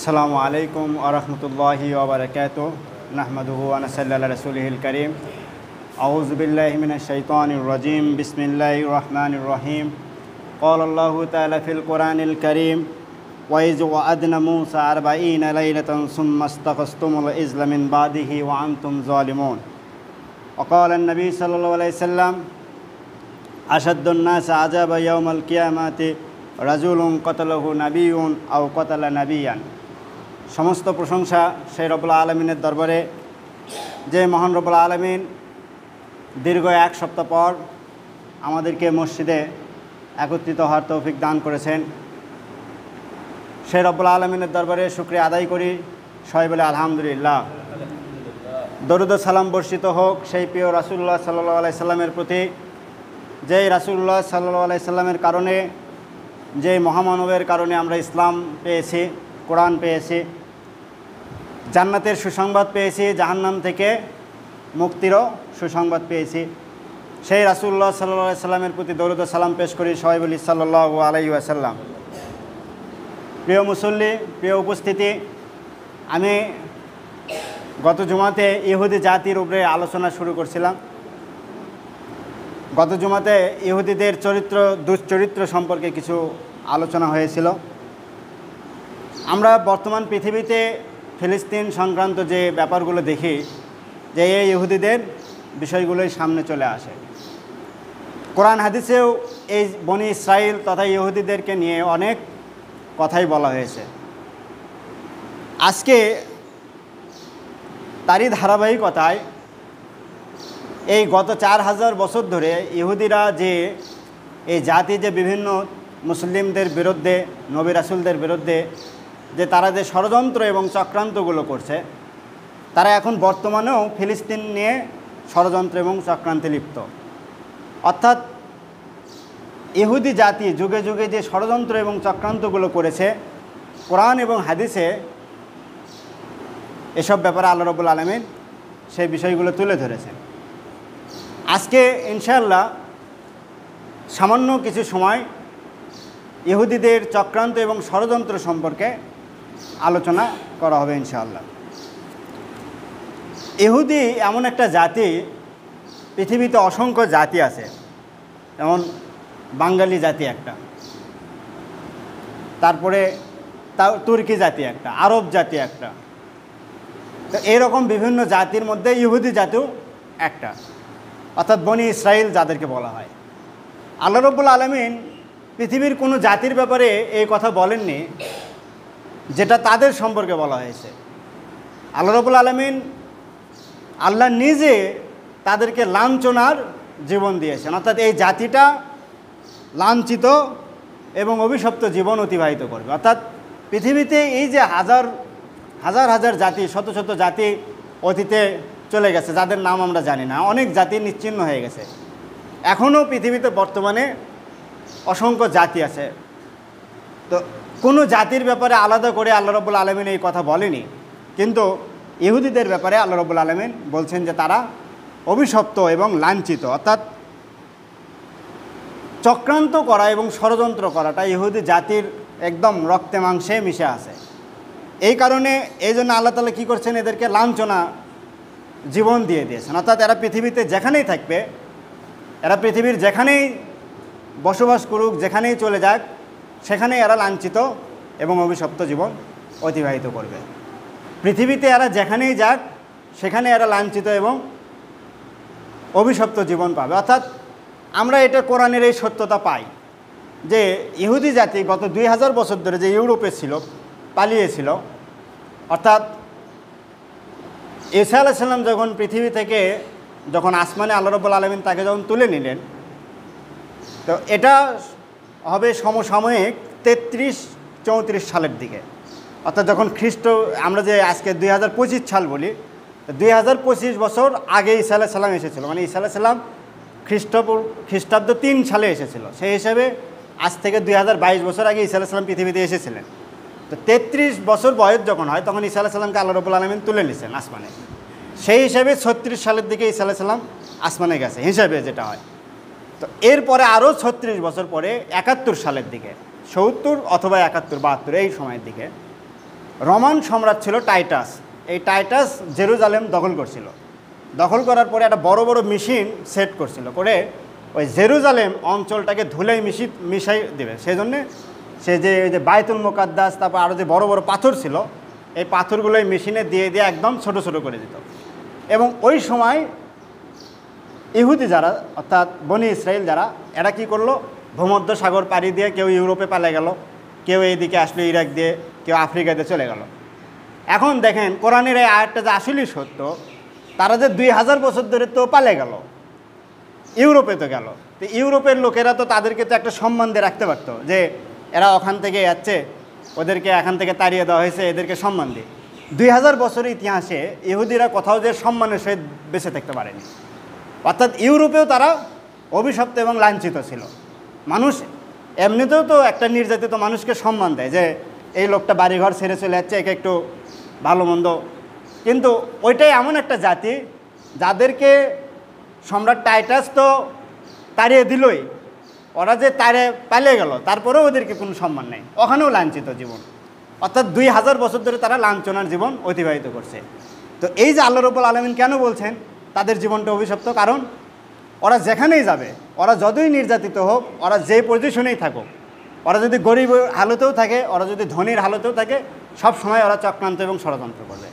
আসসালামু আলাইকুম ওয়া রাহমাতুল্লাহি ওয়া বারাকাতুহু নাহমাদুহু ওয়া নাসাল্লি আলা রাসূলিহিল কারীম আউযু বিল্লাহি মিনাশ শাইতানির রাজীম বিসমিল্লাহির রহমানির রহিম ক্বালাল্লাহু তাআলা ফিল কুরআনিল কারীম ওয়া ইয ওয়া'আদনা মূসা 40 লাইলাতান সুম্মা ইসতাগফতুমুল ইজলা মিন বাদিহি ওয়া আনতুম যালিমুন ওয়া ক্বালা আন-নবী সাল্লাল্লাহু আলাইহি সাল্লাম আশাদ্দুন নাস আযাবা ইয়াউমাল কিয়ামাতি রাজুলুন কতালাহু নাবিয়ুন আও কতালা নাবিয়ান। সমস্ত প্রশংসা সেই রব্বুল আলমিনের দরবারে, যে মহান রব্বুল আলমিন দীর্ঘ এক সপ্তাহ পর আমাদেরকে মসজিদে একত্রিত হওয়ার তৌফিক দান করেছেন। সেই রব্বুল আলমিনের দরবারে শুকরিয়া আদায় করি, সবাই বলে আলহামদুলিল্লাহ। দরুদ ও সালাম বর্ষিত হোক সেই প্রিয় রাসূলুল্লাহ সাল্লাল্লাহু আলাইহি সাল্লামের প্রতি, যেই রাসূলুল্লাহ সাল্লাল্লাহু আলাইহি সাল্লামের কারণে, যে মহামানবের কারণে আমরা ইসলাম পেয়েছি, কোরআন পেয়েছি, জান্নাতের সুসংবাদ পেয়েছি, জাহান্নাম থেকে মুক্তিরও সুসংবাদ পেয়েছি। সেই রাসূলুল্লাহ সাল্লাল্লাহু আলাইহি সাল্লামের প্রতি দরুদ ও সালাম পেশ করি, সবাই বলি সাল্লাল্লাহু আলাইহি ওয়াসাল্লাম। প্রিয় মুসল্লি, প্রিয় উপস্থিতি, আমি গত জুমাতে ইহুদি জাতির উপরে আলোচনা শুরু করছিলাম। গত জুমাতে ইহুদিদের দুশ্চরিত্র সম্পর্কে কিছু আলোচনা হয়েছিল। আমরা বর্তমান পৃথিবীতে ফিলিস্তিন সংক্রান্ত যে ব্যাপারগুলো দেখি, যে এই ইহুদিদের বিষয়গুলোই সামনে চলে আসে। কোরআন হাদিসেও এই বনি ইসরাইল তথা ইহুদিদেরকে নিয়ে অনেক কথাই বলা হয়েছে। আজকে তারই ধারাবাহিকতায় এই গত 4000 বছর ধরে ইহুদিরা যে এই জাতি যে বিভিন্ন মুসলিমদের বিরুদ্ধে, নবী রাসূলদের বিরুদ্ধে যে তারা যে ষড়যন্ত্র এবং চক্রান্তগুলো করছে, তারা এখন বর্তমানেও ফিলিস্তিন নিয়ে ষড়যন্ত্র এবং চক্রান্তে লিপ্ত। অর্থাৎ ইহুদি জাতি যুগে যুগে যে ষড়যন্ত্র এবং চক্রান্তগুলো করেছে, কোরআন এবং হাদিসে এসব ব্যাপারে আল্লাহ রাব্বুল আলামিন সেই বিষয়গুলো তুলে ধরেছেন। আজকে ইনশাআল্লাহ সামান্য কিছু সময় ইহুদিদের চক্রান্ত এবং ষড়যন্ত্র সম্পর্কে আলোচনা করা হবে ইনশাআল্লাহ। ইহুদি এমন একটা জাতি, পৃথিবীতে অসংখ্য জাতি আছে, যেমন বাঙালি জাতি একটা, তারপরে তুর্কি জাতি একটা, আরব জাতি একটা, তো এরকম বিভিন্ন জাতির মধ্যে ইহুদি জাতিও একটা, অর্থাৎ বনি ইসরাইল যাদেরকে বলা হয়। আল্লাহ রাব্বুল আলামিন পৃথিবীর কোনো জাতির ব্যাপারে এই কথা বলেননি যেটা তাদের সম্পর্কে বলা হয়েছে। আল্লাহ রাব্বুল আলামিন আল্লাহ নিজে তাদেরকে লাঞ্ছনার জীবন দিয়েছেন, অর্থাৎ এই জাতিটা লাঞ্ছিত এবং অভিশপ্ত জীবন অতিবাহিত করবে। অর্থাৎ পৃথিবীতে এই যে হাজার হাজার জাতি, শত শত জাতি অতীতে চলে গেছে, যাদের নাম আমরা জানি না, অনেক জাতি নিশ্চিহ্ন হয়ে গেছে। এখনও পৃথিবীতে বর্তমানে অসংখ্য জাতি আছে। তো কোনো জাতির ব্যাপারে আলাদা করে আল্লাহ রাব্বুল আলামিন এই কথা বলেনি, কিন্তু ইহুদিদের ব্যাপারে আল্লাহ রাব্বুল আলামিন বলছেন যে তারা অভিশপ্ত এবং লাঞ্ছিত। অর্থাৎ চক্রান্ত করা এবং ষড়যন্ত্র করাটা ইহুদি জাতির একদম রক্তে মাংসে মিশে আছে। এই কারণে এই জন্য আল্লাহ তাআলা কী করছেন, এদেরকে লাঞ্ছনা জীবন দিয়ে দিয়েছেন। অর্থাৎ এরা পৃথিবীতে যেখানেই থাকবে, এরা পৃথিবীর যেখানেই বসবাস করুক, যেখানেই চলে যাক, সেখানেই এরা লাঞ্ছিত এবং অভিশপ্ত জীবন অতিবাহিত করবে। পৃথিবীতে এরা যেখানেই যাক, সেখানে এরা লাঞ্ছিত এবং অভিশপ্ত জীবন পাবে। অর্থাৎ আমরা এটা কোরআনের এই সত্যতা পাই যে ইহুদি জাতি গত 2000 বছর ধরে যে ইউরোপে ছিল, পালিয়েছিল, অর্থাৎ ঈসা আলাইহিস সালাম যখন পৃথিবী থেকে যখন আসমানে আল্লাহ রাব্বুল আলামিন তাকে যখন তুলে নিলেন, তো এটা হবে সমসাময়িক 33-34 সালের দিকে। অর্থাৎ যখন আমরা যে আজকে 2025 সাল বলি, 2025 বছর আগে ঈসা আলাইহিস সালাম এসেছিল, মানে ঈসা আলাইহিস সালাম খ্রিস্টাব্দ 3 সালে এসেছিল। সেই হিসাবে আজ থেকে 2022 বছর আগে ঈসা আলাইহিস সালাম পৃথিবীতে এসেছিলেন। তো 33 বছর বয়স যখন হয়, তখন ঈসা আলাইহিস সালামকে আল্লাহ রাব্বুল আলামিন তুলে নিয়েছেন আসমানে। সেই হিসাবে 36 সালের দিকে ঈসা আলাইহিস সালাম আসমানে গেছে হিসাবে যেটা হয়। তো এরপরে আরও 36 বছর পরে 71 সালের দিকে, 70 অথবা 71, 72 এই সময়ের দিকে রোমান সম্রাট ছিল টাইটাস। এই টাইটাস জেরুজালেম দখল করছিল। দখল করার পরে একটা বড় বড় মেশিন সেট করছিল, করে ওই জেরুজালেম অঞ্চলটাকে ধুলাই মিশাই দেবে। সেই জন্যে সে যে বায়তুল মুকাদ্দাস, তারপর আরও যে বড় বড় পাথর ছিল, এই পাথরগুলো এই মেশিনে দিয়ে দিয়ে একদম ছোট ছোট করে দিত। এবং ওই সময় ইহুদি যারা, অর্থাৎ বনি ইসরায়েল যারা, এরা কী করলো, ভূমধ্য সাগর পাড়ি দিয়ে কেউ ইউরোপে পালিয়ে গেল, কেউ এইদিকে আসলো ইরাক দিয়ে, কেউ আফ্রিকাতে চলে গেল। এখন দেখেন কোরআনের এই আয়াতটা যে আসলেই সত্য, তারা যে 2000 বছর ধরে তো পালিয়ে গেল, ইউরোপে তো গেল, তো ইউরোপের লোকেরা তো তাদেরকে তো একটা সম্মান দিয়ে রাখতে পারতো, যে এরা ওখান থেকে যাচ্ছে, ওদেরকে এখান থেকে তাড়িয়ে দেওয়া হয়েছে, এদেরকে সম্মান দিয়ে। 2000 বছরের ইতিহাসে ইহুদিরা কোথাও যে সম্মানের সহিত বেঁচে থাকতে পারেনি। অর্থাৎ ইউরোপেও তারা অভিশপ্ত এবং লাঞ্ছিত ছিল। মানুষ এমনিতেও তো একটা নির্যাতিত মানুষকে সম্মান দেয়, যে এই লোকটা বাড়িঘর ছেড়ে চলে যাচ্ছে, একে একটু ভালো মন্দ। কিন্তু ওইটাই এমন একটা জাতি যাদেরকে সম্রাট টাইটাস তো তাড়িয়ে দিলই, ওরা যে পালিয়ে গেল, তারপরেও ওদেরকে কোনো সম্মান নেই, ওখানেও লাঞ্ছিত জীবন। অর্থাৎ 2000 বছর ধরে তারা লাঞ্ছনার জীবন অতিবাহিত করছে। তো এই যে আল্লাহ রাব্বুল আলামিন কেন বলছেন তাদের জীবনটা অভিশপ্ত, কারণ ওরা যেখানেই যাবে, ওরা যতই নির্যাতিত হোক, ওরা যে পজিশনেই থাকুক, ওরা যদি গরিব হালতেও থাকে, ওরা যদি ধনীর হালতেও থাকে, সব সময় ওরা চক্রান্ত এবং ষড়যন্ত্র করবে।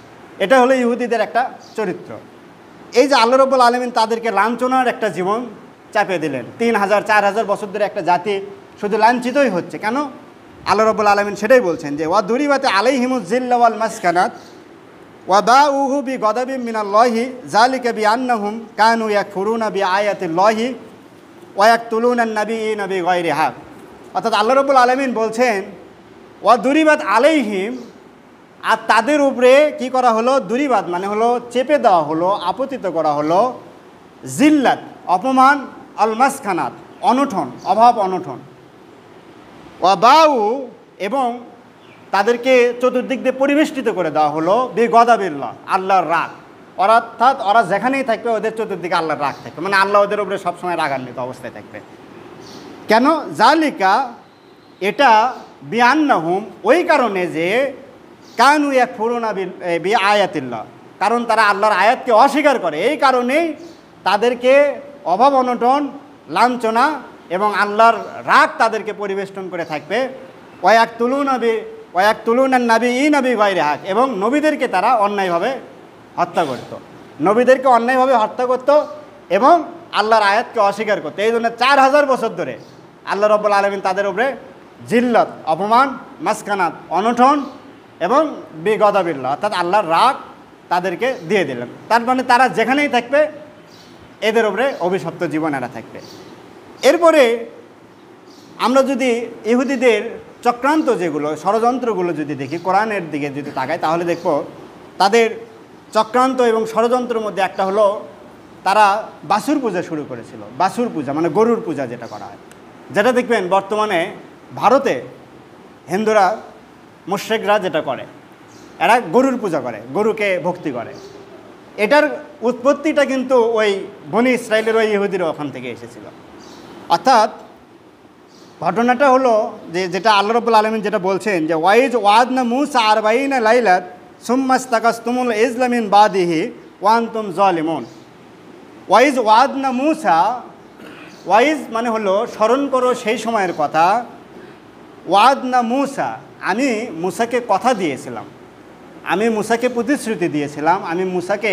এটা হলো ইহুদিদের একটা চরিত্র। এই যে আল্লাহ রাব্বুল আলামিন তাদেরকে লাঞ্ছনার একটা জীবন চাপিয়ে দিলেন, 3000-4000 বছর ধরে একটা জাতি শুধু লাঞ্ছিতই হচ্ছে। কেন? আল্লাহ রাব্বুল আলামিন সেটাই বলছেন যে ওয়া দুরিবাতে আলাইহিমুজ জিল্লা ওয়াল মাসকানাত ওয়া বাউহু বিগদাবিম মিনাল্লাহি যালিকা বিআন্নাহুম কানু ইয়াকফুরুনা বিআয়াতিল্লাহি ওয়া ইয়াকতুলুনান নাবিয়্যিনা বিগাইরি হক। অর্থাৎ আল্লাহ রাব্বুল আলামিন বলছেন ওয়া দুরিবাত আলাইহিম, আর তাদের উপরে কি করা হলো, দুরিবাদ মানে হলো চেপে দেওয়া হলো, আপতিত করা হলো, জিল্লাত অপমান, আল মাসখানাত অনঠন, অভাব অনঠন, ওয়া বাউ এবং তাদেরকে চতুর্দিক দিয়ে পরিবেষ্টিত করে দেওয়া হলো বিগদাবিল্লাহ, আল্লাহর রাগ। অর্থাৎ ওরা যেখানেই থাকবে ওদের চতুর্দিকে আল্লাহর রাগ থাকবে, মানে আল্লাহ ওদের উপরে সবসময় রাগান্বিত অবস্থায় থাকবে। কেন? জালিকা, এটা বিআন্নাহুম, ওই কারণে যে কানু ইয়াকফুরুনা বিআয়াতিল্লাহ, কারণ তারা আল্লাহর আয়াতকে অস্বীকার করে, এই কারণেই তাদেরকে অভাব অনটন, লাঞ্ছনা এবং আল্লাহর রাগ তাদেরকে পরিবেষ্টন করে থাকবে। ওয়ায়াকতুলুনান নাবিয়্যিনা বিগাইরি হক, এবং নবীদেরকে তারা অন্যায়ভাবে হত্যা করত, নবীদেরকে অন্যায়ভাবে হত্যা করত এবং আল্লাহর আয়াতকে অস্বীকার করত। এই জন্য 4000 বছর ধরে আল্লাহ রাব্বুল আলামিন তাদের উপরে জিল্লত, অপমান, মাসকানাত, অনঠন এবং বিগদাবিল্লাহ, অর্থাৎ আল্লাহর রাগ তাদেরকে দিয়ে দিলেন। তার মানে তারা যেখানেই থাকবে এদের উপরে অভিশপ্ত জীবন এরা থাকবে। এরপরে আমরা যদি ইহুদিদের চক্রান্ত, যেগুলো ষড়যন্ত্রগুলো যদি দেখি, কোরআনের দিকে যদি তাকাই, তাহলে দেখব তাদের চক্রান্ত এবং ষড়যন্ত্রের মধ্যে একটা হলো তারা বাছুর পূজা শুরু করেছিল। বাছুর পূজা মানে গরুর পূজা যেটা করা হয়, যেটা দেখবেন বর্তমানে ভারতে হিন্দুরা, মুশরিকরা যেটা করে, এরা গরুর পূজা করে, গরুকে ভক্তি করে। এটার উৎপত্তিটা কিন্তু ওই বনি ইসরায়েলের ওই ইহুদির ওখান থেকে এসেছিল। অর্থাৎ ঘটনাটা হলো যেটা আল্লাহ রাব্বুল আলামিন যেটা বলছেন যে ওয়াইজ ওয়াদনা মুসা আরবাইনা লাইলাত সুম্মাস্তাকাসতুমুল ইজলা মিন বাদিহি ওয়া আনতুম যালিমুন। ওয়াইজ ওয়াদনা মুসা, ওয়াইজ মানে হলো স্মরণ করো সেই সময়ের কথা, ওয়াদনা মুসা, আমি মুসাকে কথা দিয়েছিলাম, আমি মুসাকে প্রতিশ্রুতি দিয়েছিলাম, আমি মুসাকে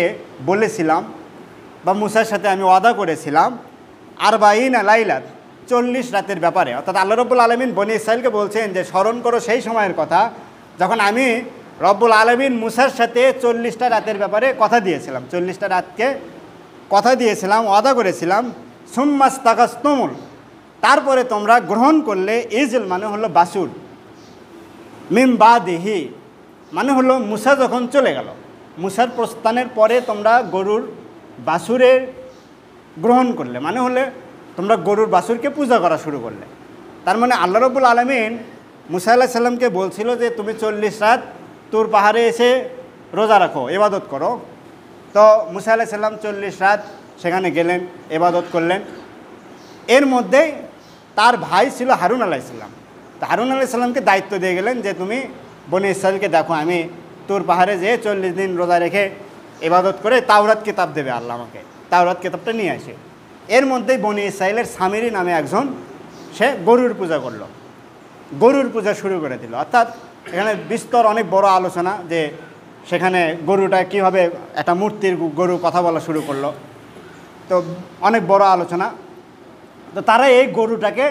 বলেছিলাম বা মুসার সাথে আমি ওয়াদা করেছিলাম, আরবাইনা লাইলাত 40 রাতের ব্যাপারে। অর্থাৎ আল্লাহ রাব্বুল আলামিন বনি ইসরাইলকে বলছেন যে স্মরণ করো সেই সময়ের কথা যখন আমি রব্বুল আলামিন মুসার সাথে 40টা রাতের ব্যাপারে কথা দিয়েছিলাম, 40টা রাতকে কথা দিয়েছিলাম, ওয়াদা করেছিলাম। সুম্মাস্তাকাসতুমুল, তারপরে তোমরা গ্রহণ করলে, ইজল মানে হলো বাছুর, মিন বাদিহি মানে হলো মুসা যখন চলে গেল, মুসার প্রস্থানের পরে তোমরা গরুর বাছুরের গ্রহণ করলে, মানে হলে তোমরা গরুর বাছুরকে পূজা করা শুরু করলে। তার মানে আল্লাহ রাব্বুল আলামিন মুসা আলাইহিস সালামকে বলছিল যে তুমি 40 রাত তুর পাহাড়ে এসে রোজা রাখো, ইবাদত করো। তো মুসা আলাইহিস সালাম 40 রাত সেখানে গেলেন, ইবাদত করলেন। এর মধ্যেই তার ভাই ছিল হারুন আলাইহিস সালাম। তো হারুন আলাইহিস সালামকে দায়িত্ব দিয়ে গেলেন যে তুমি বনি ইসরাইলকে দেখো আমি তুর পাহাড়ে যেয়ে 40 দিন রোজা রেখে ইবাদত করে তাওরাত কিতাব দেবে আল্লাহ আমাকে, তাওরাত কিতাবটা নিয়ে আসে। এর মধ্যেই বনি ইসরাইলের সামিরি নামে একজন সে গরুর পূজা করলো, গরুর পূজা শুরু করে দিল। অর্থাৎ এখানে বিস্তর অনেক বড় আলোচনা যে সেখানে গরুটা কীভাবে একটা মূর্তির গরু কথা বলা শুরু করলো, তো অনেক বড় আলোচনা। তো তারা এই গরুটাকে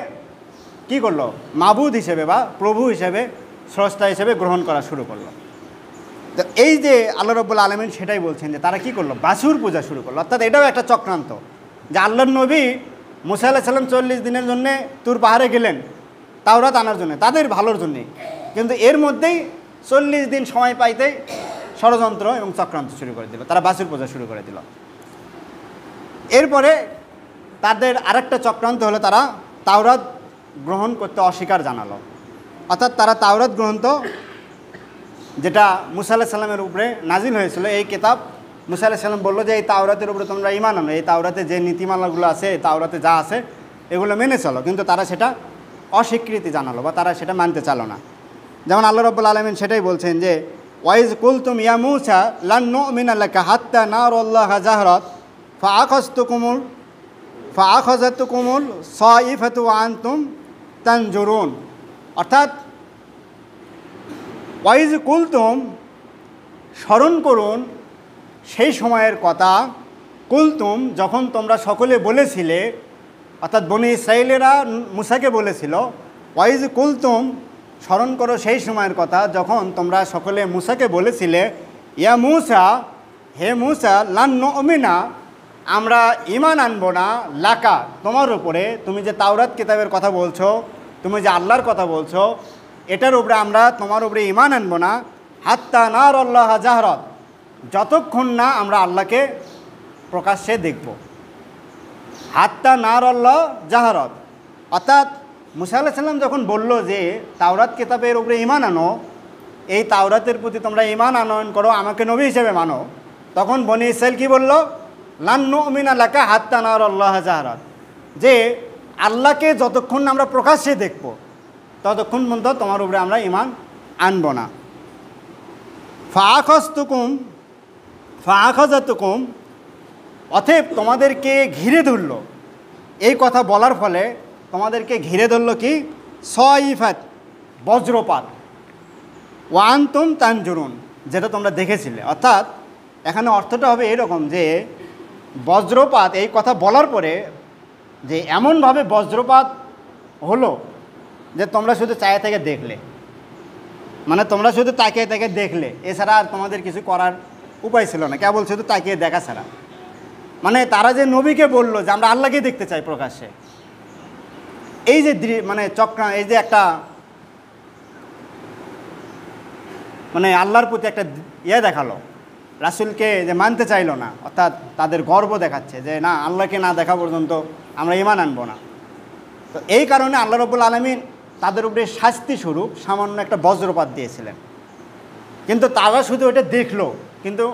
কি করলো, মাবুদ হিসেবে বা প্রভু হিসেবে, স্রষ্টা হিসেবে গ্রহণ করা শুরু করলো। তো এই যে আল্লাহ রাব্বুল আলামিন সেটাই বলছেন যে তারা কি করলো, বাছুর পূজা শুরু করলো। অর্থাৎ এটাও একটা চক্রান্ত যে আল্লাহর নবী মুসা আলাইহিস সালাম 40 দিনের জন্যে তুর পাহাড়ে গেলেন তাওরাত আনার জন্য, তাদের ভালোর জন্যে, কিন্তু এর মধ্যেই 40 দিন সময় পাইতেই ষড়যন্ত্র এবং চক্রান্ত শুরু করে দিল, তারা বাছুর পূজা শুরু করে দিল। এরপরে তাদের আরেকটা চক্রান্ত হলো তারা তাওরাত গ্রহণ করতে অস্বীকার জানালো। অর্থাৎ তারা তাওরাত গ্রন্থ যেটা মুসা আলাইহিস সালামের উপরে নাজিল হয়েছিল, এই কিতাব, মুসা আলাইহিস সালাম বললো যে এই তাওরাতের উপরে তোমরা ঈমান আনো, এই তাওরাতে যে নীতিমালাগুলো আছে, এই তাওরাতে যা আছে এগুলো মেনে চলো, কিন্তু তারা সেটা অস্বীকৃতি জানালো বা তারা সেটা মানতে চালো না। যেমন আল্লাহ রাব্বুল আলামিন সেটাই বলছেন যে ওয়াইজ কুলতুম ইয়া মূসা লান নুমিনা লাকা হাত্তা নারাল্লাহা জাহরাত ফাআখাযাতুকুমুল সাইফাতু ওয়া আনতুম তানজুরুন। অর্থাৎ ওয়াইজ কুলতুম, স্মরণ করুন সেই সময়ের কথা, কুলতুম যখন তোমরা সকলে বলেছিলে, অর্থাৎ বনি ইসরাইলেরা মুসাকে বলেছিল, ওয়াইজ কুলতুম স্মরণ করো সেই সময়ের কথা যখন তোমরা সকলে মুসাকে বলেছিলে, ইয়া মূসা, হে মূসা, লান নুমিনা, আমরা ঈমান আনবো না, লাকা তোমার উপরে, তুমি যে তাওরাত কিতাবের কথা বলছো, তুমি যে আল্লাহর কথা বলছো, এটার উপরে আমরা তোমার উপরে ঈমান আনবো না, হাত্তা নারাল্লাহা জাহরাত, যতক্ষণ না আমরা আল্লাহকে প্রকাশ্যে দেখব। হাত্তা নারাল্লাহ জাহরাত, অর্থাৎ মুসা আলাইহিস সালাম যখন বলল যে তাওরাত কিতাবের উপরে ঈমান আনো, এই তাওরাতের প্রতি তোমরা ঈমান আনয়ন করো, আমাকে নবী হিসেবে মানো, তখন বনি ইসরাইল কি বলল, লান নুমিনা লাকা হাত্তা নারাল্লাহা জাহরাত, যে আল্লাহকে যতক্ষণ আমরা প্রকাশ্যে দেখব ততক্ষণ পর্যন্ত তোমার উপরে আমরা ঈমান আনব না। ফাআখাযাতুকুম, অতএব তোমাদেরকে ঘিরে ধরল, এই কথা বলার ফলে তোমাদেরকে ঘিরে ধরল কি, সাইফাত, বজ্রপাত, ওয়া আনতুম তানজুরুন, যেটা তোমরা দেখেছিলে। অর্থাৎ এখানে অর্থটা হবে এরকম যে বজ্রপাত, এই কথা বলার পরে যে এমনভাবে বজ্রপাত হলো যে তোমরা শুধু চায়ে থেকে দেখলে, মানে তোমরা শুধু তাকিয়ে থেকে দেখলে, এছাড়া আর তোমাদের কিছু করার উপায় ছিল না, কেবল শুধু তাকিয়ে দেখা ছাড়া। মানে তারা যে নবীকে বলল যে আমরা আল্লাহকে দেখতে চাই প্রকাশ্যে, এই যে মানে এই যে একটা মানে আল্লাহর প্রতি একটা দেখালো, রাসূলকে যে মানতে চাইলো না, অর্থাৎ তাদের গর্ব দেখাচ্ছে যে না, আল্লাহকে না দেখা পর্যন্ত আমরা ঈমান আনবো না। তো এই কারণে আল্লাহ রাব্বুল আলামিন তাদের উপরে শাস্তি স্বরূপ সামান্য একটা বজ্রপাত দিয়েছিলেন। কিন্তু তারা শুধু ওটা দেখলো, কিন্তু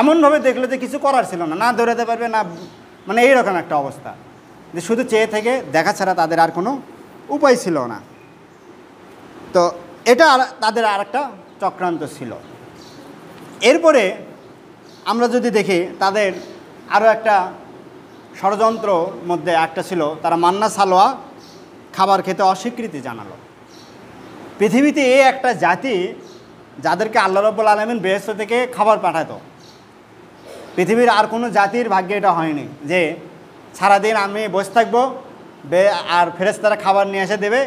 এমনভাবে দেখলো যে কিছু করার ছিল না, না দৌড়াতে পারবে না, মানে এইরকম একটা অবস্থা যে শুধু চেয়ে থেকে দেখা ছাড়া তাদের আর কোনো উপায় ছিল না। তো এটা তাদের আর একটা চক্রান্ত ছিল। এরপরে আমরা যদি দেখি তাদের আরও একটা ষড়যন্ত্র মধ্যে একটা ছিল, তারা মান্না সালোয়া খাবার খেতে অস্বীকৃতি জানালো। পৃথিবীতে এই একটা জাতি যাদেরকে আল্লাহ রাব্বুল আলামিন বেহেশত থেকে খাবার পাঠাতো, পৃথিবীর আর কোনো জাতির ভাগ্যে এটা হয়নি যে সারাদিন আমি বসে থাকবো আর ফেরেশতারা খাবার নিয়ে এসে দেবে,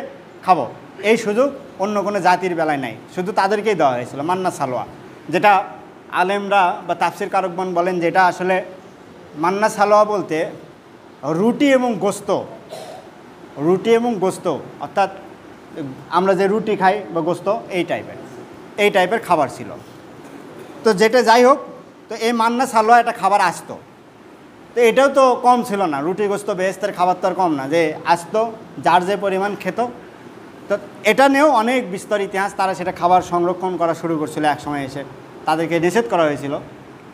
খাবো, এই সুযোগ অন্য কোনো জাতির বেলায় নাই, শুধু তাদেরকেই দেওয়া হয়েছিল মান্না সালোয়া, যেটা আলেমরা বা তাফসির কারকগণ বলেন যেটা আসলে মান্না সালোয়া বলতে রুটি এবং গোস্ত, অর্থাৎ আমরা যে রুটি খাই বা গোস্ত, এই টাইপের খাবার ছিল। তো যেটা যাই হোক, তো এই মান্না সালোয়া একটা খাবার আসতো, তো এটাও তো কম ছিল না, রুটি গোস্ত বেহেশতের খাবার তো আর কম না, যে আসতো যার যে পরিমাণ খেত। তো এটা নিয়েও অনেক বিস্তর ইতিহাস, তারা সেটা খাবার সংরক্ষণ করা শুরু করছিল, এক সময় এসে তাদেরকে নিষেধ করা হয়েছিল,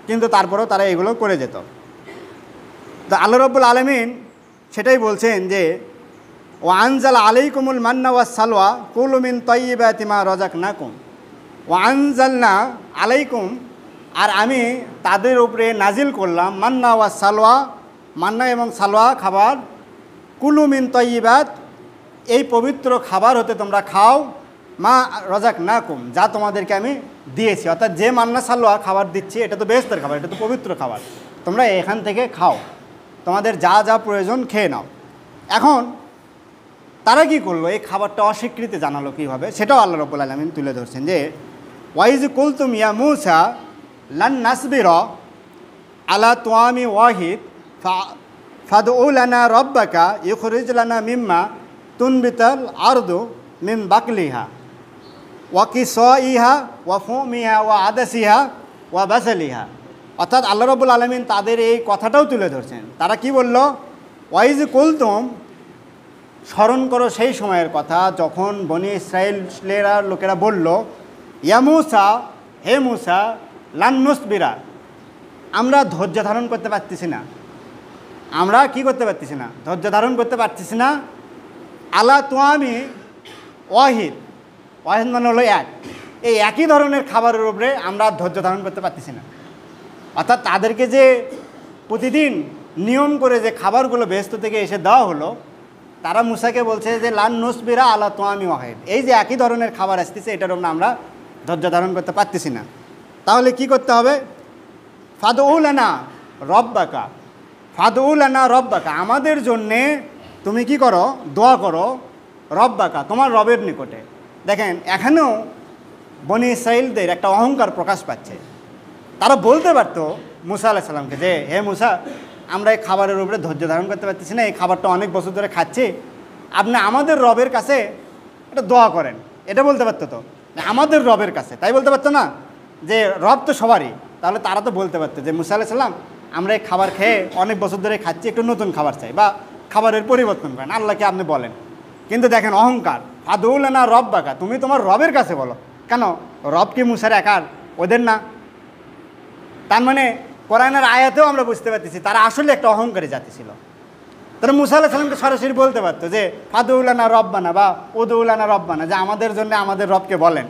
কিন্তু তারপরেও তারা এগুলো করে যেত। তো আল্লাহ রাব্বুল আলামিন সেটাই বলছেন যে ওয়া আনজালা আলাইকুমুল মান্না ওয়াস সালওয়া কুলু মিন তাইয়্যিবাতি মা রাযাকনাকুম, ওয়ানজালনা আলাইকুম, আর আমি তাদের উপরে নাজিল করলাম মান্না ওয়া সালওয়া, মান্না এবং সালোয়া খাবার, কুলু মিন তয়্যিবাত, এই পবিত্র খাবার হতে তোমরা খাও, মা রাযাকনাকুম, যা তোমাদেরকে আমি দিয়েছি। অর্থাৎ যে মান্না সালোয়া খাবার দিচ্ছি এটা তো বেহেশতের খাবার, এটা তো পবিত্র খাবার, তোমরা এখান থেকে খাও, তোমাদের যা যা প্রয়োজন খেয়ে নাও। এখন তারা কি করলো, এই খাবারটা অস্বীকৃতি জানালো কীভাবে, সেটাও আল্লাহ রাব্বুল আলামিন তুলে ধরছেন যে ওয়াইজ কুলতুম ইয়া মূসা লান নাসবিরা আলা তুআমি ওয়াহিদ ফাদউ লানা রাব্বাকা ইখরিজ লানা মিম্মা তুনবিতাল আরদু মিন বাকলিহা ওয়া কিসাইহা ওয়া ফুমিহা ওয়া আদাসিহা ওয়া বাসালিহা। অর্থাৎ আল্লাহ রাব্বুল আলামিন তাদের এই কথাটাও তুলে ধরছেন। তারা কি বলল, ওয়াইজ কুলতুম, স্মরণ করো সেই সময়ের কথা যখন বনি ইসরায়েলের লোকেরা বলল, ইয়া মূসা, হে মূসা, লান নুসবিরা, আমরা ধৈর্য ধারণ করতে পারতেছি না, আমরা কি করতে পারতেছি না, ধৈর্য ধারণ করতে পারতেছি না, আলা তুআমি ওয়াহিদ, ওয়াহিদ মানে হলো এক, এই একই ধরনের খাবারের উপরে আমরা ধৈর্য ধারণ করতে পারতেছি না। অর্থাৎ তাদেরকে যে প্রতিদিন নিয়ম করে যে খাবারগুলো বেহেশত থেকে এসে দেওয়া হলো, তারা মূসাকে বলছে যে লান নুসবিরা আলা তুআমি ওয়াহিদ, এই যে একই ধরনের খাবার আসতেছে এটার উপরে আমরা ধৈর্য ধারণ করতে পারতেছি না। তাহলে কি করতে হবে, ফাদউ লানা রব্বাকা, ফাদউ লানা রব্বাকা, আমাদের জন্যে তুমি কি করো, দোয়া করো, রব্বাকা, তোমার রবের নিকটে। দেখেন এখানেও বনি ইসরাইলদের একটা অহংকার প্রকাশ পাচ্ছে। তারা বলতে পারতো মূসা আলাইহিস সালামকে যে হে মূসা, আমরা এই খাবারের উপরে ধৈর্য ধারণ করতে পারতেছি না, এই খাবারটা অনেক বছর ধরে খাচ্ছি, আপনি আমাদের রবের কাছে এটা দোয়া করেন, এটা বলতে পারতো তো, আমাদের রবের কাছে, তাই বলতে পারতো না যে রব তো সবারই। তাহলে তারা তো বলতে পারতো যে মূসা আলাইহিস সালাম, আমরা এই খাবার খেয়ে অনেক বছর ধরে খাচ্ছি, একটু নতুন খাবার চাই বা খাবারের পরিবর্তন করেন, আল্লাহকে আপনি বলেন। কিন্তু দেখেন অহংকার, ফাদউ লানা রব্বাকা, তুমি তোমার রবের কাছে বলো। কেন, রব কি মূসার একার, ওদের না? তার মানে কোরআনের আয়াতেও আমরা বুঝতে পারতেছি তারা আসলে একটা অহংকারী জাতি ছিল। তারা মূসা আলাইহিস সালামকে সরাসরি বলতে পারতো যে ফাদউ লানা রব্বানা বা উদউ লানা রব্বানা, যে আমাদের জন্য আমাদের রবকে বলেন।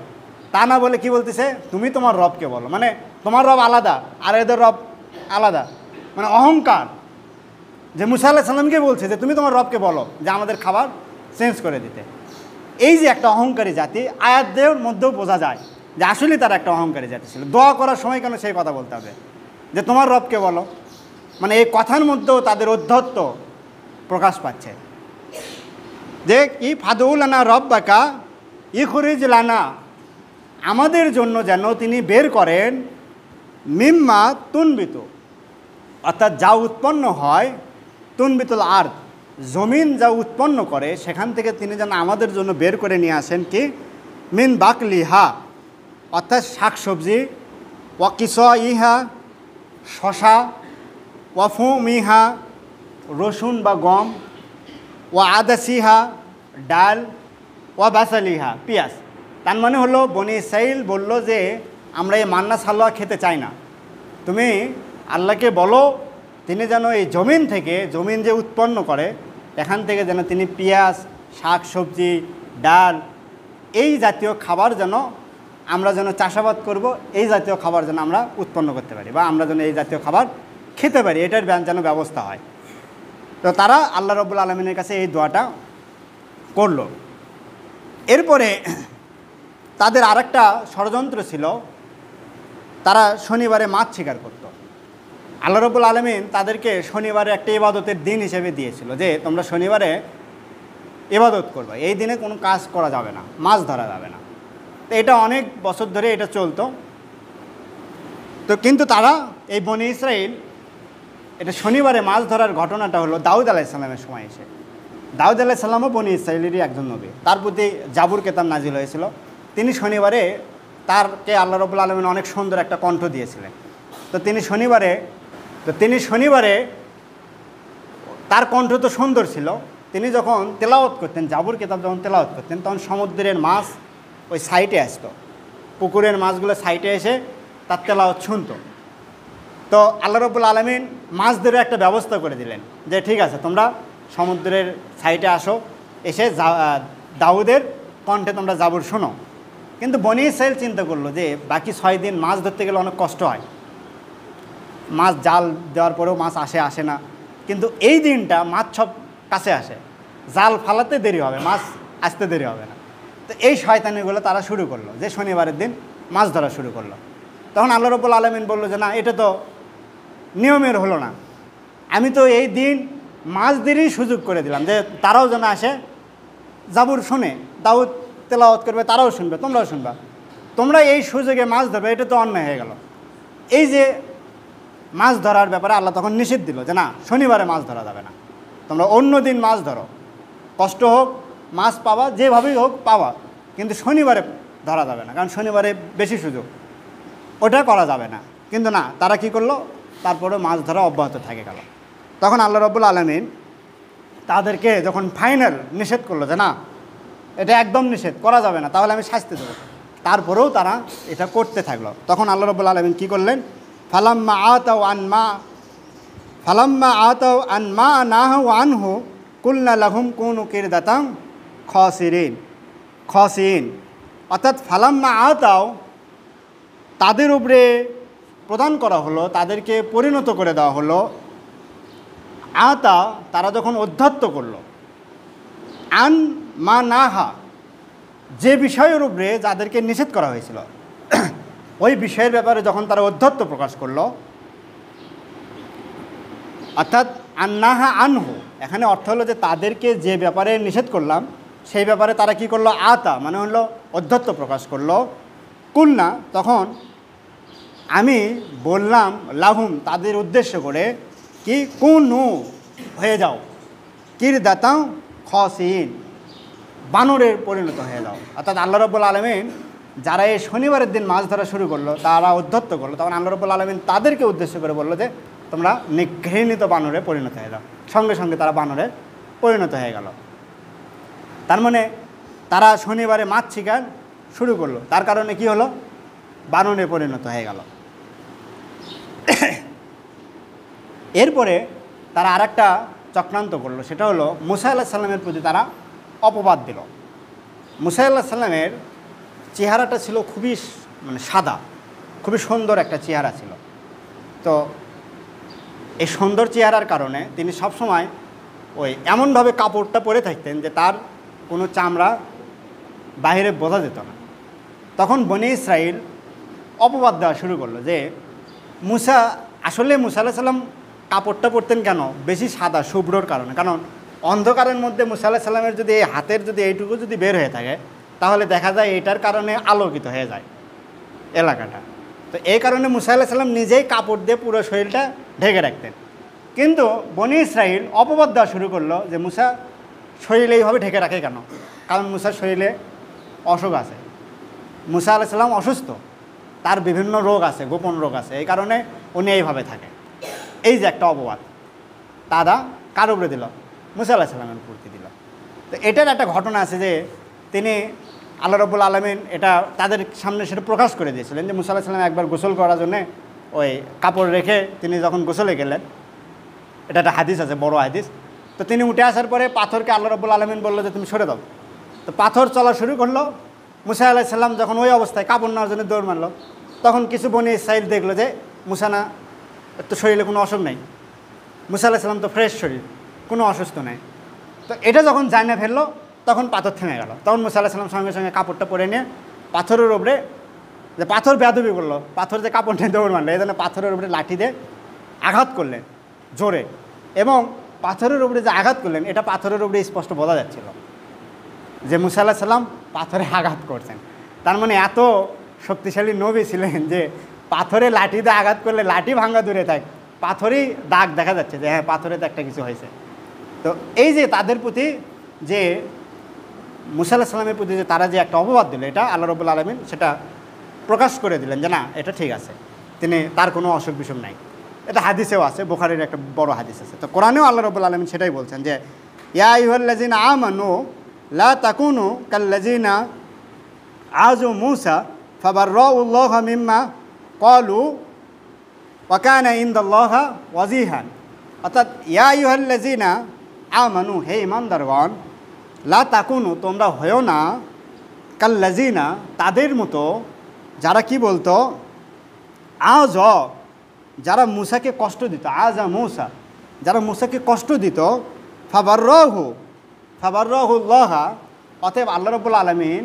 তা না বলে কি বলতেছে, তুমি তোমার রবকে বলো, মানে তোমার রব আলাদা আর এদের রব আলাদা, মানে অহংকার। যে মূসা আলাইহিস সালামকে বলছে যে তুমি তোমার রবকে বলো যে আমাদের খাবার চেঞ্জ করে দিতে। এই যে একটা অহংকারী জাতি, আয়াতদের মধ্যেও বোঝা যায় যে আসলে তারা একটা অহংকারী জাতি ছিল। দোয়া করার সময় কেন সেই কথা বলতে হবে যে তোমার রবকে বলো, মানে এই কথার মধ্যেও তাদের ঔদ্ধত্য প্রকাশ পাচ্ছে। যে কি ফাদউ লানা রব্বাকা ইখরিজ লানা, আমাদের জন্য যেন তিনি বের করেন মিম্মা তুনবিতু, অর্থাৎ যা উৎপন্ন হয়, তুনবিতুল আরদ, জমিন যা উৎপন্ন করে সেখান থেকে তিনি যেন আমাদের জন্য বের করে নিয়ে আসেন কি মিন বাকলিহা, অর্থাৎ শাকসবজি, ওয়া কিসাইহা, শশা, ওয়া ফুমিহা, রসুন বা গম, ওয়া আদাসিহা, ডাল, ওয়া বাসালিহা, পেঁয়াজ। তার মানে হলো বনি ইসরাইল বলল যে আমরা এই মান্না সালোয়া খেতে চাই না, তুমি আল্লাহকে বলো তিনি যেন এই জমিন থেকে, জমিন যে উৎপন্ন করে এখান থেকে যেন তিনি পেঁয়াজ, শাক সবজি, ডাল, এই জাতীয় খাবার যেন আমরা যেন চাষাবাদ করব, এই জাতীয় খাবার যেন আমরা উৎপন্ন করতে পারি বা আমরা যেন এই জাতীয় খাবার খেতে পারি, এটার যেন ব্যবস্থা হয়। তো তারা আল্লাহ রাব্বুল আলামিনের কাছে এই দোয়াটা করল। এরপরে তাদের আরেকটা ষড়যন্ত্র ছিল, তারা শনিবারে মাছ শিকার করত। আল্লাহ রাব্বুল আলামিন তাদেরকে শনিবারে একটা ইবাদতের দিন হিসেবে দিয়েছিল যে তোমরা শনিবারে ইবাদত করবে, এই দিনে কোনো কাজ করা যাবে না, মাছ ধরা যাবে না। তো এটা অনেক বছর ধরে এটা চলতো। তো কিন্তু তারা এই বনি ইসরাইল এটা শনিবারে মাছ ধরার ঘটনাটা হলো দাউদ আলাইহিস সালামের সময় এসে। দাউদ আলাইহিস সালামও বনি ইসরাইলেরই একজন নবী, তার প্রতি জাবুর কেতাব নাজিল হয়েছিল। তিনি শনিবারে তারকে আল্লাহ রাব্বুল আলামিন অনেক সুন্দর একটা কণ্ঠ দিয়েছিলেন। তো তিনি শনিবারে তার কণ্ঠ তো সুন্দর ছিল, তিনি যখন তেলাওয়াত করতেন, জাবুর কেতাব যখন তেলাওয়াত করতেন, তখন সমুদ্রের মাছ ওই সাইটে আসতো, পুকুরের মাছগুলো সাইটে এসে তার তেলাওয়াত শুনতো। তো আল্লাহ রাব্বুল আলামিন মাছদেরও একটা ব্যবস্থা করে দিলেন যে ঠিক আছে তোমরা সমুদ্রের সাইটে আসো, এসে দাউদের কণ্ঠে তোমরা জাবুর শোনো। কিন্তু বনি ইসরাইল চিন্তা করলো যে বাকি 6 দিন মাছ ধরতে গেলে অনেক কষ্ট হয়, মাছ জাল দেওয়ার পরেও মাছ আসে না, কিন্তু এই দিনটা মাছ সব কাছে আসে, জাল ফালাতে দেরি হবে, মাছ আসতে দেরি হবে না। তো এই শয়তানিগুলো তারা শুরু করলো যে শনিবারের দিন মাছ ধরা শুরু করলো। তখন আল্লাহ রাব্বুল আলামিন বললো যে না, এটা তো নিয়মের হলো না, আমি তো এই দিন মাছদেরই সুযোগ করে দিলাম যে তারাও যেন আসে, জাবুর শুনে দাউদ তেলাওয়াত করবে, তারাও শুনবে, তোমরাও শুনবা, তোমরা এই সুযোগে মাছ ধরবে, এটা তো অন্যায় হয়ে গেল। এই যে মাছ ধরার ব্যাপারে আল্লাহ তখন নিষেধ দিল যে না, শনিবারে মাছ ধরা যাবে না, তোমরা অন্য দিন মাছ ধরো, কষ্ট হোক মাছ পাবা, যেভাবেই হোক পাবা, কিন্তু শনিবারে ধরা যাবে না, কারণ শনিবারে বেশি সুযোগ, ওটা করা যাবে না। কিন্তু না, তারা কি করলো, তারপরে মাছ ধরা অব্যাহত থাকে গেল। তখন আল্লাহ রাব্বুল আলামিন তাদেরকে যখন ফাইনাল নিষেধ করলো যে না, এটা একদম নিষেধ, করা যাবে না, তাহলে আমি শাস্তি দেবো, তারপরেও তারা এটা করতে থাকলো। তখন আল্লাহ রাব্বুল আলামিন কী করলেন, ফালাম্মা আতাও আন মা নাহু আনহু কুলনা লাহুম কুনু কিরদাতাম খাসিরিন। অর্থাৎ ফালাম্মা আতাও, তাদের উপরে প্রদান করা হলো, তাদেরকে পরিণত করে দেওয়া হলো, আতা তারা যখন অধ্যত্ত করলো, আন মা নাহা, যে বিষয়ের উপরে যাদেরকে নিষেধ করা হয়েছিল ওই বিষয়ের ব্যাপারে যখন তারা অধ্যত্ত প্রকাশ করলো, অর্থাৎ আন্নাহা আনহু, এখানে অর্থ হলো যে তাদেরকে যে ব্যাপারে নিষেধ করলাম সেই ব্যাপারে তারা কি করলো, আতা মানে হলো অধ্যত্ত প্রকাশ করলো, কুলনা, তখন আমি বললাম, লাহুম তাদের উদ্দেশ্য করে, কি কুনু হয়ে যাও, কিরদাতাম খাসিন, বানরের পরিণত হয়ে যাও। অর্থাৎ আল্লাহ রাব্বুল আলামিন যারা এই শনিবারের দিন মাছ ধরা শুরু করলো, তারা অধ্যত্ত করলো, তখন আল্লাহ রাব্বুল আলামিন তাদেরকে উদ্দেশ্য করে বললো যে তোমরা নিঘৃণিত বানরে পরিণত হয়ে যাও। সঙ্গে সঙ্গে তারা বানরে পরিণত হয়ে গেল। তার মানে তারা শনিবারে মাছ শিকার শুরু করলো, তার কারণে কি হলো, বানরে পরিণত হয়ে গেল। এরপরে তারা আরেকটা চক্রান্ত করলো, সেটা হলো মুসা আলাইহিস সালামের প্রতি তারা অপবাদ দিল। মুসা আলাইহিস সালামের চেহারাটা ছিল খুবই সাদা, খুবই সুন্দর একটা চেহারা ছিল। তো এই সুন্দর চেহারার কারণে তিনি সবসময় ওই এমনভাবে কাপড়টা পরে থাকতেন যে তার কোনো চামড়া বাইরে বোঝা যেত না। তখন বনি ইসরাইল অপবাদ দেওয়া শুরু করলো যে মুসা আলাইহিস সালাম কাপড়টা পরতেন কেন, বেশি সাদা শুভ্রর কারণে, কারণ অন্ধকারের মধ্যে মুসা আলাইহিস সালামের যদি এই হাতের যদি এইটুকু যদি বের হয়ে থাকে তাহলে দেখা যায় এটার কারণে আলোকিত হয়ে যায় এলাকাটা। তো এই কারণে মুসা আলাইহিস সালাম নিজেই কাপড় দিয়ে পুরো শরীরটা ঢেকে রাখতেন। কিন্তু বনি ইসরাইল অপবাদ দেওয়া শুরু করলো যে মুসা শরীরে এইভাবে ঢেকে রাখে কেন, কারণ মুসার শরীরে অসুখ আছে, মুসা আলাইহিস সালাম অসুস্থ, তার বিভিন্ন রোগ আছে, গোপন রোগ আছে, এই কারণে উনি এইভাবে থাকে। এই যে একটা অপবাদ তারা কার উপরে দিল, মুসা আলাইহিস সালামের প্রতি দিল। তো এটার একটা ঘটনা আছে যে তিনি আল্লাহ রাব্বুল আলামিন এটা তাদের সামনে সেটা প্রকাশ করে দিয়েছিলেন যে মুসা আলাইহিস সালাম একবার গোসল করার জন্যে ওই কাপড় রেখে তিনি যখন গোসলে গেলেন, এটা একটা হাদিস আছে, বড় হাদিস। তো তিনি উঠে আসার পরে পাথরকে আল্লাহ রাব্বুল আলামিন বললো যে তুমি সরে দাও। তো পাথর চলা শুরু করলো। মুসা আলাইহিস সালাম যখন ওই অবস্থায় কাপড় নেওয়ার জন্য দৌড় মারলো, তখন কিছু বনি ইসরাইল দেখলো যে মুসা না, তো শরীরে কোনো অসুখ নেই, মুসা আলাইহিস সালাম তো ফ্রেশ শরীর, কোনো অসুস্থ নেই। তো এটা যখন জানিয়ে ফেললো তখন পাথর থেমে গেল। তখন মুসা আলাইহিস সালাম সঙ্গে সঙ্গে কাপড়টা পরে নিয়ে পাথরের উপরে, যে পাথর বেয়াদবি করলো, পাথর যে কাপড় নিয়ে দৌড় মারলো, এই জন্য পাথরের উপরে লাঠি দিয়ে আঘাত করলেন জোরে, এবং পাথরের উপরে যে আঘাত করলেন এটা পাথরের উপরে স্পষ্ট বোঝা যাচ্ছিল যে মুসা আলাইহিস সালাম পাথরে আঘাত করছেন। তার মানে এত শক্তিশালী নবী ছিলেন যে পাথরে লাঠি দিয়ে আঘাত করলে লাঠি ভাঙা দূরে থাক, পাথরেই দাগ দেখা যাচ্ছে যে হ্যাঁ পাথরে তো একটা কিছু হয়েছে। তো এই যে তাদের প্রতি যে মুসা আলাইহিস সালামের প্রতি যে তারা যে একটা অপবাদ দিল, এটা আল্লাহ রাব্বুল আলামিন সেটা প্রকাশ করে দিলেন যে না, এটা ঠিক আছে, তিনি তার কোনো অসুখ বিসুখ নাই। এটা হাদিসেও আছে, বুখারীর একটা বড় হাদিস আছে। তো কোরআনেও আল্লাহ রাব্বুল আলামিন সেটাই বলছেন যে ইয়া আইয়ুহাল্লাযিনা আমানু লা তাকুনু কাল্লাযিনা আযু মূসা ফাবাররাউল্লাহা মিম্মা ক্বালু ওয়া কানা ইনদাল্লাহি ওয়াজিহান। অর্থাৎ ইয়া আইয়ুহাল্লাযিনা আমানু, হে ঈমানদারগণ, লা তাকুনু তোমরা হয়েও না, কাল্লাজিনা তাদের মতো যারা কি বলতো আজ যারা মুসাকে কষ্ট দিত, আজা মূসা যারা মুসাকে কষ্ট দিত, ফাবাররাহুল্লাহ অতএব আল্লাহ রাব্বুল আলামিন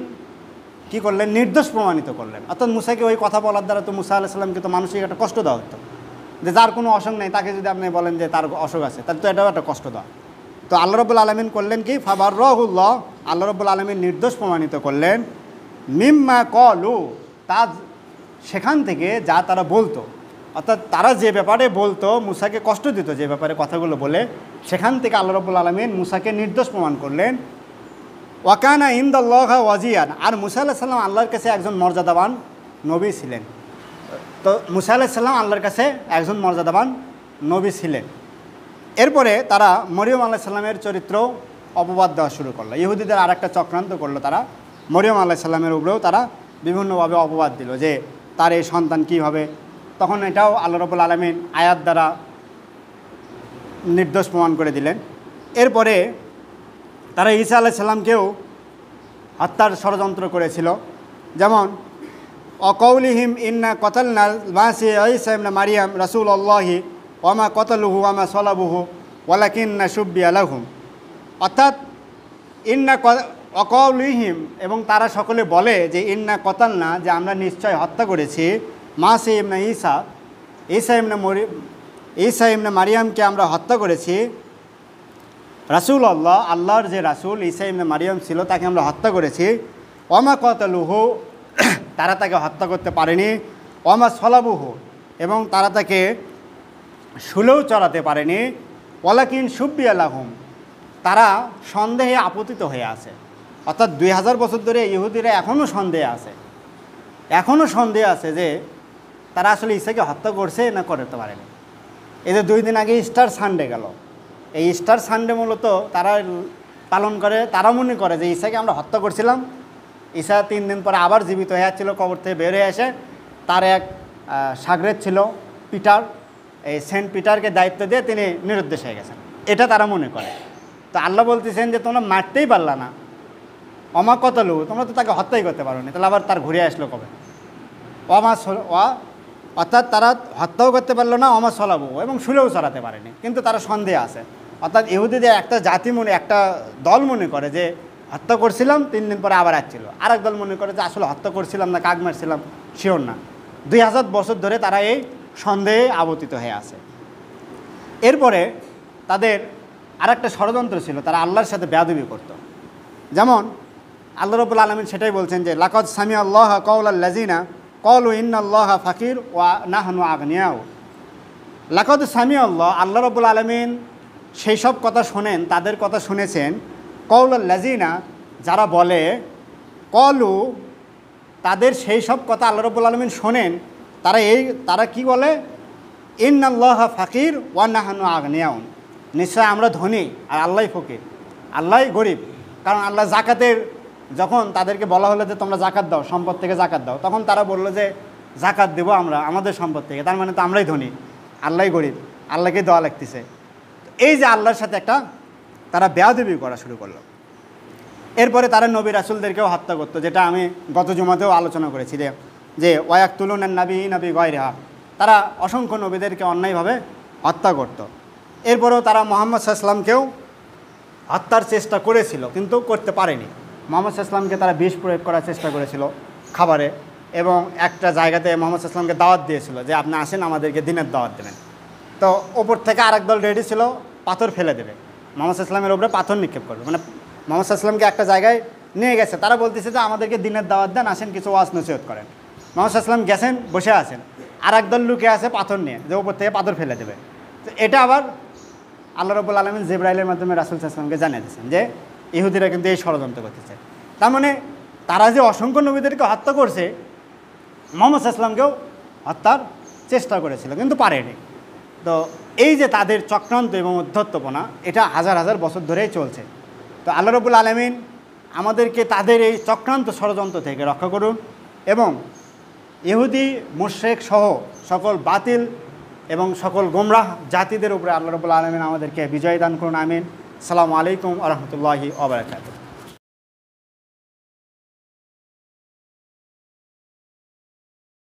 কী করলেন, নির্দোষ প্রমাণিত করলেন। অর্থাৎ মুসাকে ওই কথা বলার দ্বারা তো মুসা আলাইহিস সালামকে তো মানসিক একটা কষ্ট দেওয়া হতো, যে যার কোনো অসুখ নেই তাকে যদি আপনি বলেন যে তার অসুখ আছে, তাহলে তো এটাও একটা কষ্ট দেওয়া। তো আল্লাহ রাব্বুল আলামিন করলেন কি, ফাবাররাহুল্লাহ আল্লাহ রাব্বুল আলামিন নির্দোষ প্রমাণিত করলেন মিম্মা কলু তা সেখান থেকে যা তারা বলতো, অর্থাৎ তারা যে ব্যাপারে বলতো মুসাকে কষ্ট দিত, যে ব্যাপারে কথাগুলো বলে, সেখান থেকে আল্লাহ রাব্বুল আলামিন মুসাকে নির্দোষ প্রমাণ করলেন। ওয়াকানা ইনদাল্লাহ ওয়াজিয়ান, আর মুসা আলাইহিস সালাম আল্লাহর কাছে একজন মর্যাদাবান নবী ছিলেন। তো মুসা আলাইহিস সালাম আল্লাহর কাছে একজন মর্যাদাবান নবী ছিলেন। এরপরে তারা মরিয়ম আলাইহিস সালামের চরিত্র অপবাদ দেওয়া শুরু করলো। ইহুদিদের আর একটা চক্রান্ত করলো, তারা মরিয়ম আলাইহিস সালামের উপরেও তারা বিভিন্নভাবে অপবাদ দিল যে তার এই সন্তান কী হবে। তখন এটাও আল্লাহ রাব্বুল আলামিন আয়াত দ্বারা নির্দোষ প্রমাণ করে দিলেন। এরপরে তারা ঈসা আলাইহিস সালামকেও হত্যার ষড়যন্ত্র করেছিল, যেমন অকৌলিহিম ইন্না কতালনা মাসি ঈসা ইবনে মারিয়াম রাসূলুল্লাহি ওয়ামা কতালুহু ওয়ামা সলাবুহু ওয়ালাকিন্না শুব্বিয়া লাহুম, অর্থাৎ ইন্না অকৌলিহিম, এবং তারা সকলে বলে যে ইন্না কতালনা, যে আমরা নিশ্চয় হত্যা করেছি, মাসি ইবনে ঈসা ইবনে মারিয়ামকে আমরা হত্যা করেছি, রাসূলুল্লাহ আল্লাহর যে রাসূল ঈসা ইবনে মারিয়াম ছিল তাকে আমরা হত্যা করেছি, ওয়ামা কতালুহু তারা তাকে হত্যা করতে পারেনি, ওয়ামা সলাবুহু এবং তারা তাকে শুলেও চড়াতে পারেনি, ওয়ালাকিন শুব্বিয়া লাহুম তারা সন্দেহে আপতিত হয়ে আছে। অর্থাৎ 2000 বছর ধরে ইহুদিরা এখনও সন্দেহ আছে যে তারা আসলে ঈসাকে হত্যা করছে না করতে পারেনি। এই যে 2 দিন আগে ইস্টার সানডে গেল, এই ইস্টার সানডে মূলত তারা পালন করে, তারা মনে করে যে ঈসাকে আমরা হত্যা করছিলাম। ঈসা 3 দিন পরে আবার জীবিত হয়ে যাচ্ছিল, কবর থেকে বের হয়ে এসে তার এক শাগরেদ ছিল পিটার, এই সেন্ট পিটারকে দায়িত্ব দিয়ে তিনি নিরুদ্দেশ হয়ে গেছেন, এটা তারা মনে করে। তো আল্লাহ বলতেছেন যে তোমরা মারতেই পারলা না, অমা কতলু তোমরা তো তাকে হত্যাই করতে পারো নি, তাহলে আবার তার ঘুরে আসলো কবে? অর্থাৎ তারা হত্যাও করতে পারলো না, অমা সলাবু এবং শুলেও চড়াতে পারেনি, কিন্তু তারা সন্দেহ আছে। অর্থাৎ ইহুদিদের একটা জাতি একটা দল মনে করে যে হত্যা করছিলাম, 3 দিন পরে আবার আসছিল। আর এক দল মনে করে যে আসলে হত্যা করছিলাম না কাক মারছিলাম শিওর না। 2000 বছর ধরে তারা এই সন্দেহে আবর্তিত হয়ে আছে। এরপরে তাদের আর একটা ষড়যন্ত্র ছিল, তারা আল্লাহর সাথে বেয়াদবি করত। যেমন আল্লাহ রাব্বুল আলামিন সেটাই বলছেন যে লাকাদ সামিআল্লাহু কাওলাল্লাযিনা ক্বালু ইন্নাল্লাহা ফাকির ওয়া নাহনু আগনিয়াউ। লাকাদ সামিআল্লাহ আল্লাহ রাব্বুল আলামিন সেই সব কথা শোনেন, তাদের কথা শুনেছেন, কওলাল্লাযিনা যারা বলে, ক্বালু তাদের সেই সব কথা আল্লাহ রাব্বুল আলামিন শোনেন, তারা কি বলে, ইন্নাল্লাহা ফাকির ওয়া নাহনু আগনিয়াউ, নিশ্চয় আমরা ধনী আর আল্লাহই ফকির, আল্লাহই গরিব। কারণ আল্লাহ জাকাতের যখন তাদেরকে বলা হলো যে তোমরা জাকাত দাও, সম্পদ থেকে জাকাত দাও, তখন তারা বললো যে জাকাত দেবো আমরা আমাদের সম্পদ থেকে, তার মানে তো আমরাই ধনী, আল্লাহই গরিব, আল্লাহকে দেওয়া লাগতেছে। এই যে আল্লাহর সাথে একটা তারা বেয়াদবি করা শুরু করলো। এরপরে তারা নবী রাসূলদেরকেও হত্যা করতো, যেটা আমি গত জুমাতেও আলোচনা করেছি যে ওয়ায়াকতুলুনান নবী গায়রিহা, তারা অসংখ্য নবীদেরকে অন্যায়ভাবে হত্যা করত। এরপরেও তারা মুহাম্মদ সাল্লাল্লাহু আলাইহি ওয়াসাল্লামকেও হত্যার চেষ্টা করেছিল, কিন্তু করতে পারেনি। মুহাম্মদ সাল্লাল্লাহু আলাইহি ওয়াসাল্লামকে তারা বিষ প্রয়োগ করার চেষ্টা করেছিল খাবারে, এবং একটা জায়গাতে মুহাম্মদ সাল্লাল্লাহু আলাইহি ওয়াসাল্লামকে দাওয়াত দিয়েছিল যে আপনি আসেন আমাদেরকে দিনের দাওয়াত দেবেন। তো ওপর থেকে আরেক দল রেডি ছিল পাথর ফেলে দেবে, মুহাম্মদ সাল্লাল্লাহু আলাইহি ওয়াসাল্লামের উপরে পাথর নিক্ষেপ করবে, মানে মুহাম্মদ সাল্লাল্লাহু আলাইহি ওয়াসাল্লামকে একটা জায়গায় নিয়ে গেছে, তারা বলতেছে যে আমাদেরকে দিনের দাওয়াত দেন, আসেন কিছু ওয়াজ নসিহত করেন। মুহাম্মদ সাল্লাল্লাহু আলাইহি ওয়াসাল্লাম গেছেন, বসে আছেন, আর একদল লুকে আছে পাথর নিয়ে, যে ওপর থেকে পাথর ফেলে দেবে। তো এটা আবার আল্লাহ রাব্বুল আলামিন জিবরাইলের মাধ্যমে রাসূল সাল্লাল্লাহু আলাইহি ওয়াসাল্লামকে জানিয়ে দিয়েছেন যে ইহুদিরা কিন্তু এই ষড়যন্ত্র করতেছে। তার মানে তারা যে অসংখ্য নবীদেরকে হত্যা করছে, মুহাম্মদ সাল্লাল্লাহু আলাইহি ওয়াসাল্লামকেও হত্যার চেষ্টা করেছিল, কিন্তু পারেনি। তো এই যে তাদের চক্রান্ত এবং উদ্ধত্যপনা, এটা হাজার হাজার বছর ধরেই চলছে। তো আল্লাহ রাব্বুল আলামিন আমাদেরকে তাদের এই চক্রান্ত ষড়যন্ত্র থেকে রক্ষা করুন, এবং ইহুদি মুশরিক সহ সকল বাতিল এবং সকল গোমরাহ জাতিদের উপরে আল্লাহ রাব্বুল আলামিন আমাদেরকে বিজয় দান করুন। আমিন। আসসালামু আলাইকুম ওয়া রাহমাতুল্লাহি ওয়া বারাকাতুহু।